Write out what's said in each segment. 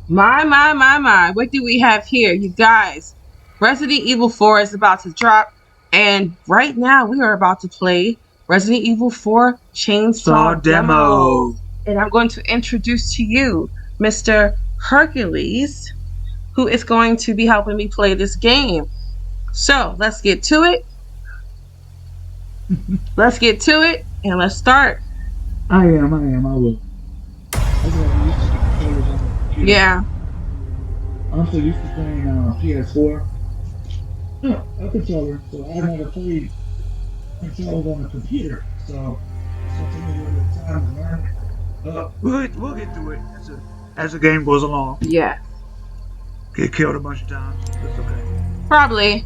My. What do we have here? You guys, Resident Evil 4 is about to drop. And right now, we are about to play Resident Evil 4 Saw Chainsaw Demo. demo. And I'm going to introduce to you Mr. Hercules, who is going to be helping me play this game. So let's get to it. And let's start. I will. I got used to the controllers on the computer. Yeah. I'm so used to playing PS4. A controller, so I never played controllers on the computer. So it's gonna take me a little bit of time to learn. We'll get through it as the game goes along. Yeah. Get killed a bunch of times. That's okay. Probably.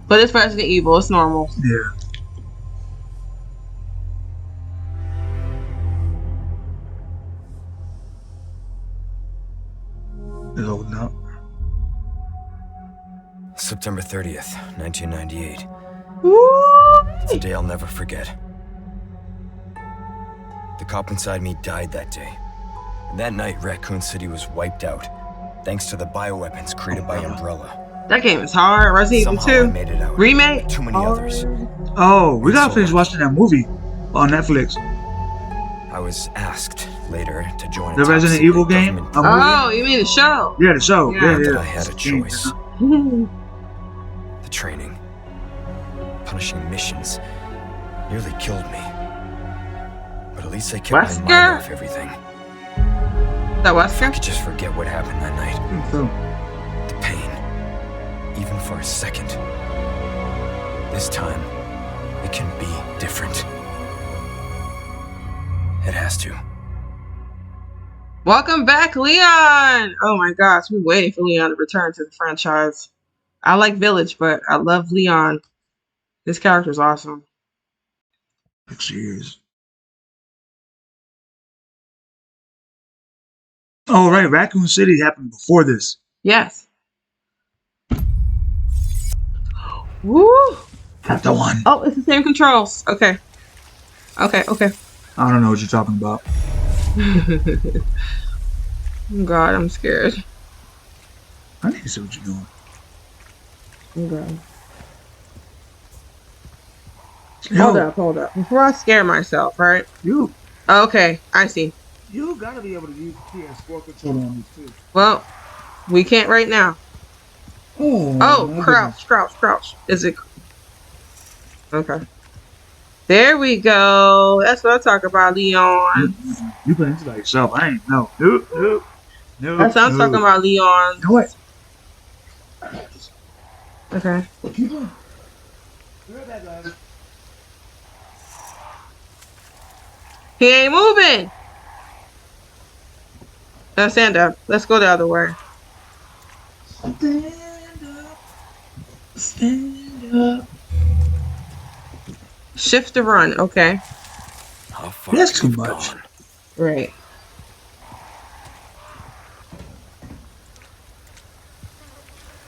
But it's Resident Evil. It's normal. Yeah. It's old enough. September 30th, 1998. Woo! It's a day I'll never forget. The cop inside me died that day. And that night, Raccoon City was wiped out, thanks to the bioweapons created by Umbrella. That game is hard. Resident Evil Somehow I 2. made it out. Remake? Too many others. Oh, we gotta finish watching that movie on Netflix. I was asked later to join a The Resident top-secret Evil game? government Oh, you mean the show? Yeah, the show. Yeah. Yeah. That I had a choice. Oh, The training, punishing missions, nearly killed me. But at least I kept my mind Wesker? off everything. that If I Wesker? could just forget what happened that night. I think so. The pain, even for a second. This time, it can be different. It has to. Welcome back, Leon! Oh my gosh, we're waiting for Leon to return to the franchise. I like Village, but I love Leon. This character's awesome. 6 years. Oh, right. Raccoon City happened before this. Yes. Woo! That's the one. Oh, it's the same controls. Okay. I don't know what you're talking about. God, I'm scared. I need to see what you're doing. Okay. Yo, Hold up. Before I scare myself, right? You Okay, I see. gotta be able to use PS4 controller on this too. Well, we can't right now. Oh, my crouch. Is it? Okay. There we go. That's what I talk about, Leon. goodness. You playing this by yourself. I ain't no. Nope. That's what I'm talking about, Leon. You know what? Okay. Keep on. Grab that guy. He ain't moving. Now stand up. Let's go the other way. Stand up. Shift to run. Okay. How far That's could too we've much. gone? Right.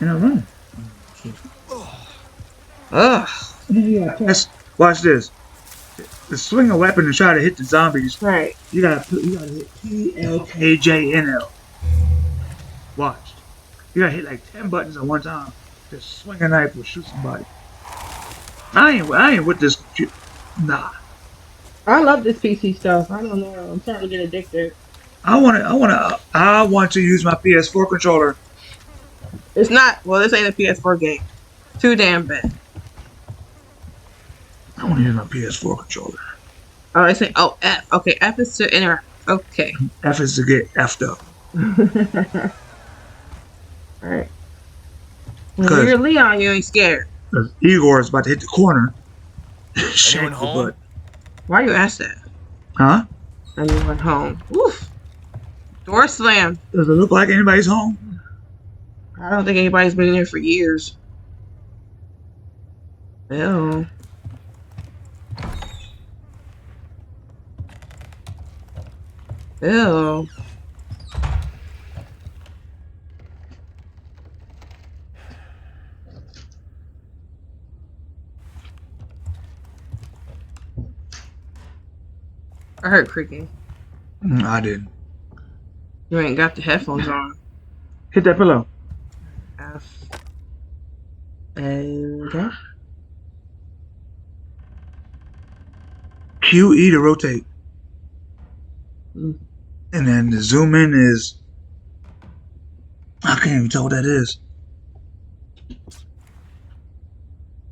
And I'm running. Ugh. Yeah. Watch this. To swing a weapon and try to hit the zombies, Right. you gotta hit PLKJNL. Watch. You gotta hit like 10 buttons at one time. Just swing a knife or shoot somebody. I ain't with this computer. Nah. I love this PC stuff. I don't know. I'm starting to get addicted. I want to use my PS4 controller. It's not. Well, this ain't a PS4 game. Too damn bad. I want to use my PS4 controller. Oh, it's saying. Oh, F. Okay, F is to interact. Okay. F is to get F'd up. All right. When you're Leon, you ain't scared. Because Igor is about to hit the corner. Shake Anyone the home? butt. Why you ask that? Huh? Anyone home? Oof. Door slam. Does it look like anybody's home? I don't think anybody's been in there for years. Ew. Ew. I heard creaking. I didn't. You ain't got the headphones on. Hit that pillow. F. Okay. QE to rotate. Mm. And then the zoom in is. I can't even tell what that is.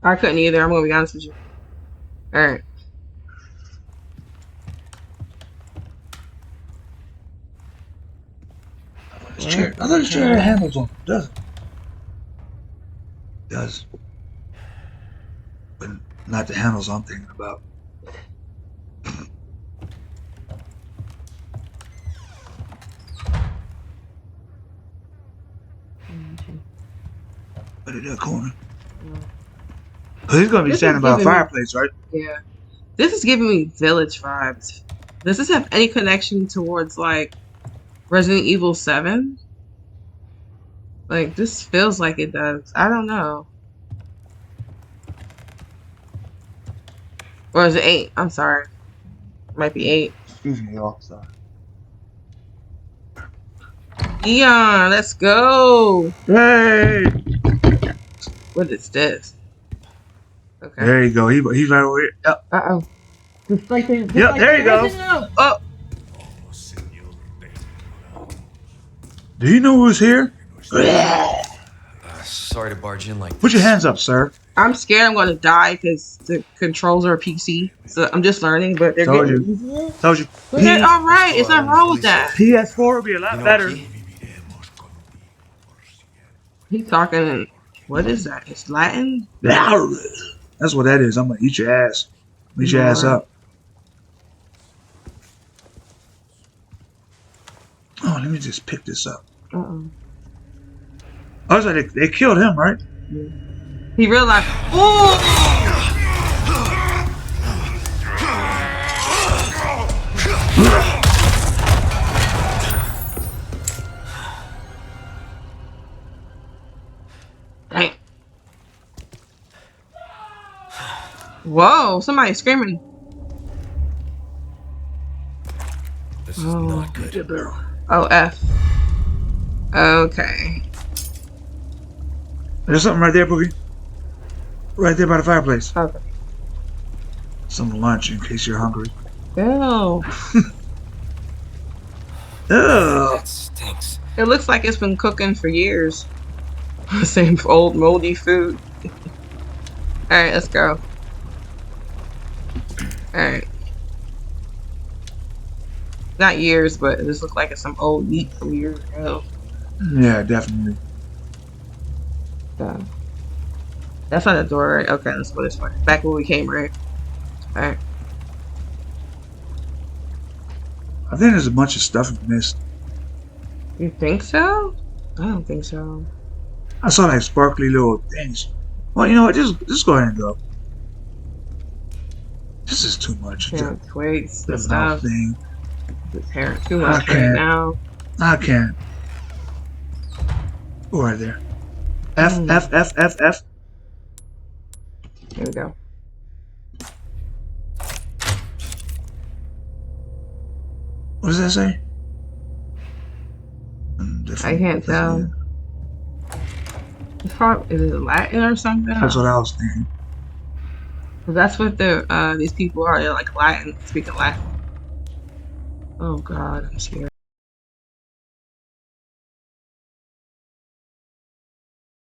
I couldn't either. I'm gonna be honest with you. All right. This chair. I thought this chair had handles on it. Doesn't. It does. But not the handles I'm thinking about. Put it in that corner. Cause he's gonna be This standing is by a giving me, fireplace, right? yeah. This is giving me Village vibes. Does this have any connection towards like Resident Evil 7? Like this feels like it does. I don't know. Or is it 8? I'm sorry. It might be 8. Excuse me, y'all. Sorry. Leon, let's go. Hey! What is this? Okay. There you go. He's right over here. Yep. Uh-oh. Just like the, Yep, there you go. Oh. Do you know who's here? Sorry to barge in like this. Put your hands up, sir. I'm scared I'm going to die because the controls are PC. So I'm just learning, but they're Told getting you. easier. Told you. But they're all right. It's not wrong with that. PS4 would be a lot You know better. Key? He's talking in, what is that? It's Latin? That's what that is. I'm gonna eat your ass. Eat your ass up. Oh, let me just pick this up. Uh-oh. I was like, they killed him, right? Yeah. He realized, oh! Dang. Whoa, somebody's screaming. This is not good. Oh, F. Okay. There's something right there, Boogie. Right there by the fireplace. Okay. Some lunch in case you're hungry. Ew. Ugh. That stinks. It looks like it's been cooking for years. Same old moldy food. Alright, let's go. Alright. Not years, but this looks like it's some old meat from years ago. Yeah, definitely. So, that's not the door, right? Okay, let's go this way. Back where we came, right? Alright. I think there's a bunch of stuff we missed. You think so? I don't think so. I saw like sparkly little things. Well, you know what? Just go ahead and go. This is too much. Can't twigs, The the mouth stuff. thing. The parent too much I can't. right now. I can't. Go right there. F, Mm. F, F, F, F. Here we go. What does that say? I can't tell. It's probably, is it Latin or something? That's what I was thinking. That's what the these people are. They're like Latin, speaking Latin. Oh God, I'm scared.